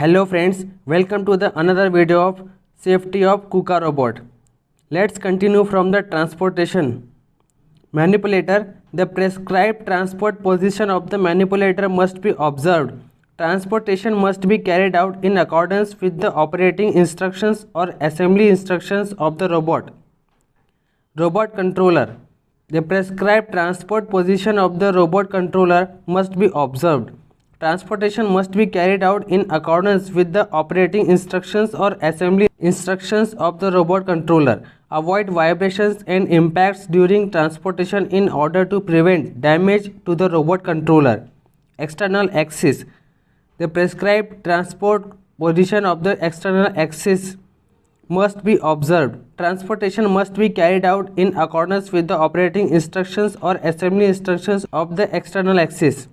Hello friends, welcome to the another video of safety of KUKA robot. Let's continue from the transportation. Manipulator. The prescribed transport position of the manipulator must be observed. Transportation must be carried out in accordance with the operating instructions or assembly instructions of the robot. Robot controller. The prescribed transport position of the robot controller must be observed. Transportation must be carried out in accordance with the operating instructions or assembly instructions of the robot controller. Avoid vibrations and impacts during transportation in order to prevent damage to the robot controller. External axis. The prescribed transport position of the external axis must be observed. Transportation must be carried out in accordance with the operating instructions or assembly instructions of the external axis.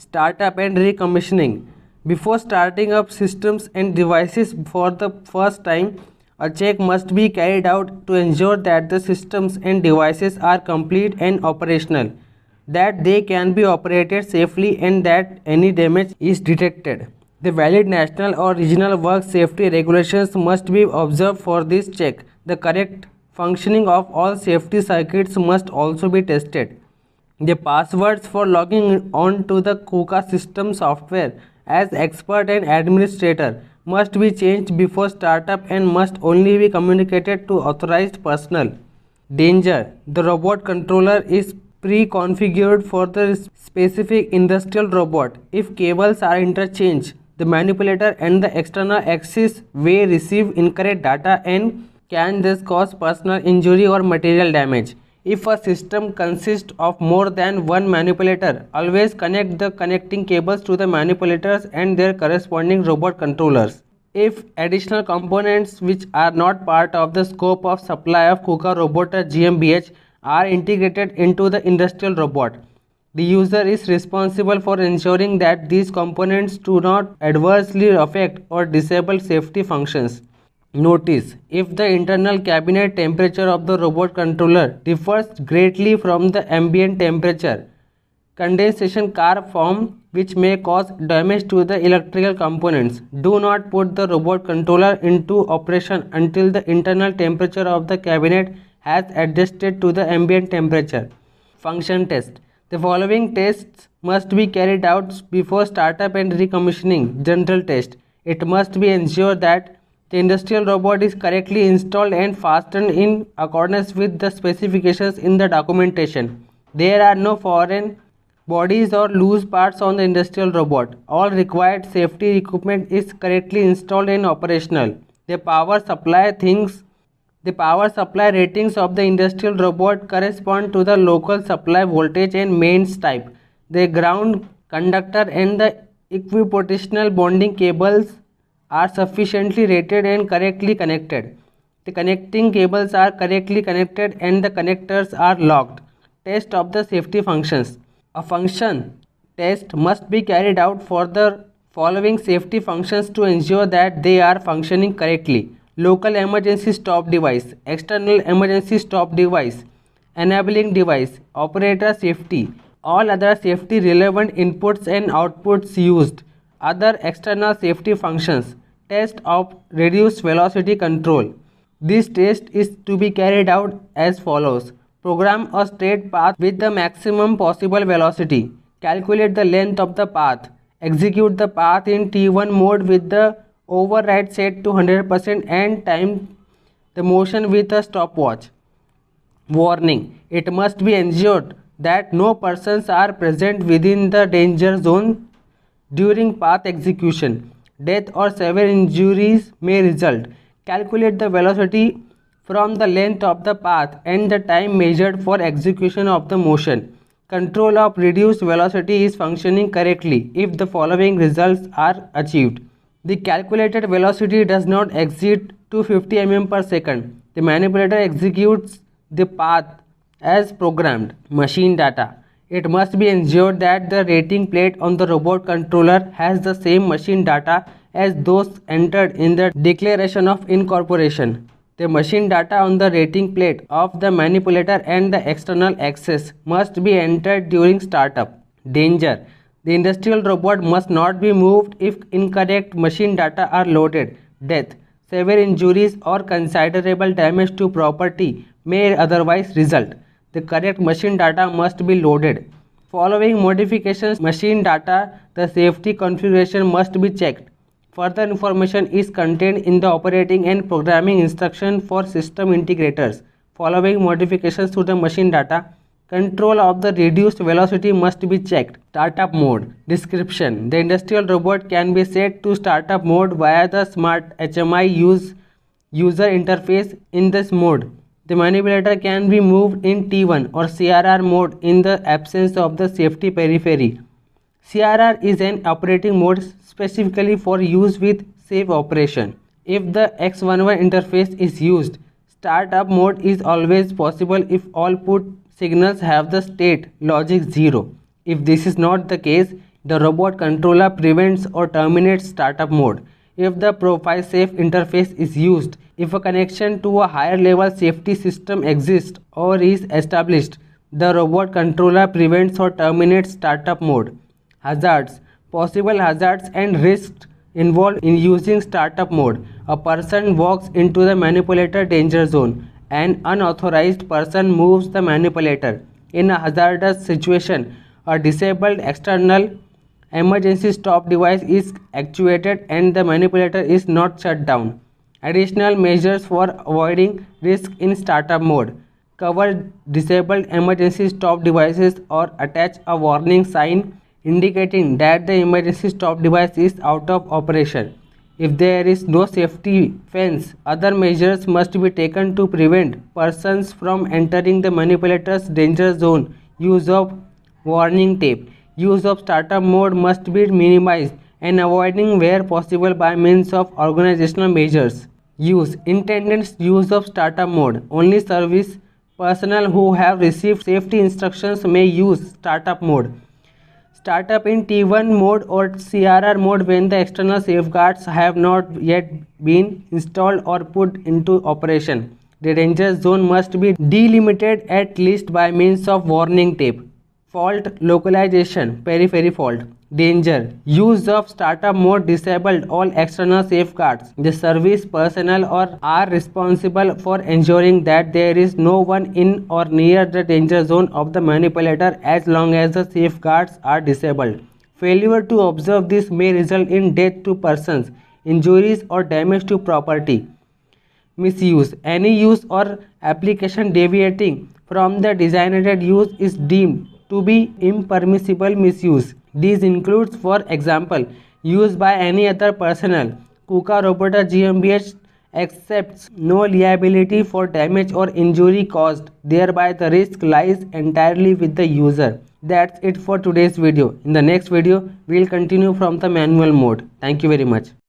Startup and recommissioning. Before starting up systems and devices for the first time, a check must be carried out to ensure that the systems and devices are complete and operational, that they can be operated safely, and that any damage is detected. The valid national or regional work safety regulations must be observed for this check. The correct functioning of all safety circuits must also be tested. The passwords for logging on to the KUKA system software as expert and administrator must be changed before startup and must only be communicated to authorized personnel. Danger. The robot controller is pre-configured for the specific industrial robot. If cables are interchanged, the manipulator and the external axis may receive incorrect data and can thus cause personal injury or material damage. If a system consists of more than one manipulator, always connect the connecting cables to the manipulators and their corresponding robot controllers. If additional components which are not part of the scope of supply of KUKA Robot GmbH are integrated into the industrial robot, the user is responsible for ensuring that these components do not adversely affect or disable safety functions. Notice: if the internal cabinet temperature of the robot controller differs greatly from the ambient temperature, condensation can form which may cause damage to the electrical components. Do not put the robot controller into operation until the internal temperature of the cabinet has adjusted to the ambient temperature. Function test. The following tests must be carried out before startup and recommissioning. General test. It must be ensured that the industrial robot is correctly installed and fastened in accordance with the specifications in the documentation. There are no foreign bodies or loose parts on the industrial robot. All required safety equipment is correctly installed and operational. The power supply ratings of the industrial robot correspond to the local supply voltage and mains type. The ground conductor and the equipositional bonding cables are sufficiently rated and correctly connected. The connecting cables are correctly connected and the connectors are locked. Test of the safety functions. A function test must be carried out for the following safety functions to ensure that they are functioning correctly. Local emergency stop device, external emergency stop device, enabling device, operator safety, all other safety relevant inputs and outputs used. Other external safety functions. Test of reduced velocity control. This test is to be carried out as follows. Program a straight path with the maximum possible velocity. Calculate the length of the path. Execute the path in T1 mode with the override set to 100% and time the motion with a stopwatch. Warning: it must be ensured that no persons are present within the danger zone during path execution. Death or severe injuries may result. Calculate the velocity from the length of the path and the time measured for execution of the motion. Control of reduced velocity is functioning correctly if the following results are achieved. The calculated velocity does not exceed 250 mm per second. The manipulator executes the path as programmed. Machine data. It must be ensured that the rating plate on the robot controller has the same machine data as those entered in the Declaration of Incorporation. The machine data on the rating plate of the manipulator and the external axis must be entered during startup. Danger. The industrial robot must not be moved if incorrect machine data are loaded. Death, severe injuries or considerable damage to property may otherwise result. The correct machine data must be loaded. Following modifications machine data, the safety configuration must be checked. Further information is contained in the operating and programming instruction for system integrators. Following modifications to the machine data, control of the reduced velocity must be checked. Startup mode. Description. The industrial robot can be set to startup mode via the smart HMI user interface. In this mode, the manipulator can be moved in T1 or CRR mode in the absence of the safety periphery. CRR is an operating mode specifically for use with safe operation. If the X11 interface is used, startup mode is always possible if all put signals have the state logic 0. If this is not the case, the robot controller prevents or terminates startup mode. If the profile safe interface is used, if a connection to a higher level safety system exists or is established, the robot controller prevents or terminates startup mode. Hazards. Possible hazards and risks involved in using startup mode. A person walks into the manipulator danger zone. An unauthorized person moves the manipulator. In a hazardous situation, a disabled external emergency stop device is actuated and the manipulator is not shut down. Additional measures for avoiding risk in startup mode. Cover disabled emergency stop devices or attach a warning sign indicating that the emergency stop device is out of operation. If there is no safety fence, other measures must be taken to prevent persons from entering the manipulator's danger zone. Use of warning tape. Use of startup mode must be minimized and avoiding where possible by means of organizational measures. Use. Intended use of startup mode. Only service personnel who have received safety instructions may use startup mode. Startup in T1 mode or CRR mode when the external safeguards have not yet been installed or put into operation. The danger zone must be delimited at least by means of warning tape. Fault localization, periphery fault. Danger. Use of startup mode disabled all external safeguards. The service personnel are responsible for ensuring that there is no one in or near the danger zone of the manipulator as long as the safeguards are disabled. Failure to observe this may result in death to persons, injuries or damage to property. Misuse. Any use or application deviating from the designated use is deemed to be impermissible misuse. These includes, for example, use by any other personnel. KUKA Roboter GmbH accepts no liability for damage or injury caused. Thereby the risk lies entirely with the user. That's it for today's video. In the next video, we'll continue from the manual mode. Thank you very much.